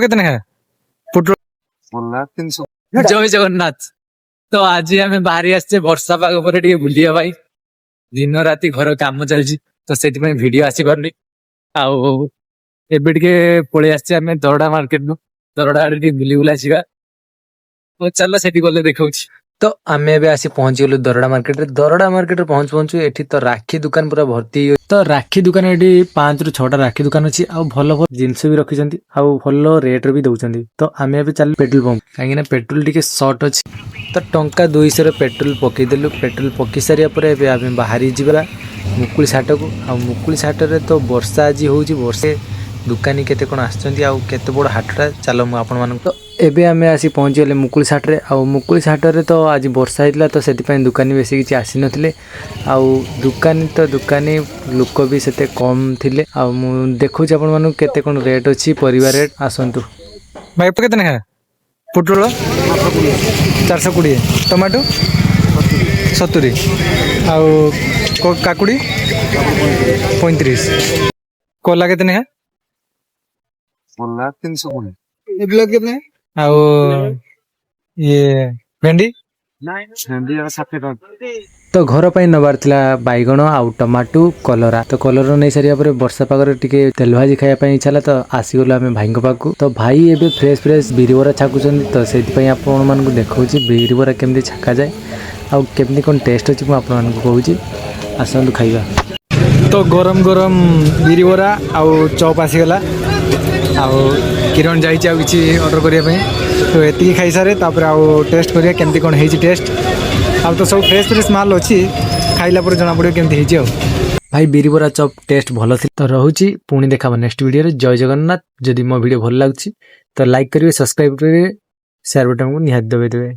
कितने है जय जगन्नाथ। तो आज आम बाहरी आसचे वर्षा पाग पर बुलिया भाई दिन राति घर काम चलती तो से भिड आसी पारनी आबे पलि आसचे आम दरड़ा मार्केट नु दरड़ा आड़े बुली बुला तो चल से गले देखा तो आम एबे आसी पहुंची गलु दरड़ा मार्केट पहुंचु पहुंचु एठी तो राखी दुकान पूरा भर्ती तो राखी दुकान एठी 5 ରୁ 6टा राखी दुकान अच्छी आ भल भल जिनस भी रखी भल रेट भी दौरान तो आम एबे चल पेट्रोल पंप कहीं पेट्रोल टी सर्ट अच्छी तो टंका 200 पेट्रोल पकईदेलु पेट्रोल पकई सारे आम बाहरी जा मुकुल साट को मुकुल साट तो वर्षा आज हूँ वर्षे दुकानी केते कोन आछंती आ केते बड़ हाटटा चलो मु आपण मानक तो एबे आमे आसी पहुंची गले मुकुल साट रे आ मुकुल साट रे तो आज वर्षा हितला तो सेति पय दुकानी बेसी किछि आसी नथिले आ दुकानी लोक भी सेते कम थिले आ मु देखु आपण मानक केते कोन रेट अछि परिवार रेट आसंतु भाई केतने है पोटल 420 टमाटो 70 आ काकुड़ी 35 कोला कितने है 320 कितने ये भेंडी तो घर पर नबार थिला बैगण आउ टमाटो कलरा तो कलर नहीं सारिया पर वर्षा पागर टिके तेल भाजी खाया इच्छा तो आसीगलु आम भाई पाक तो भाई एबे फ्रेश बिरिबरा छाकुचंदी तो सेति आपण मानकु देखौछि बिरिबरा केमती छाका जाए आउ केमती कोन टेस्ट अछि मु आपण मानकु कहूछि आसंतु खाइबा तो गरम गरम बिरिबरा आउ चॉप आसीगला आउ किरण जाइए किसी ऑर्डर करने तो ये खाई सारे आउ टेस्ट करिया केमती कौन है टेस्ट आ तो सब फ्रेश फ्रेश माल अच्छी खाइला पर जना पड़े केमती है भाई बिरिबरा चॉप टेस्ट भल थी तो रोची पुणी देखा नेक्स्ट वीडियो जय जगन्नाथ जदि मो वीडियो भल लगी तो लाइक करेंगे सब्सक्राइब करेंगे शेयर बटन को निहाती दबाई देवे।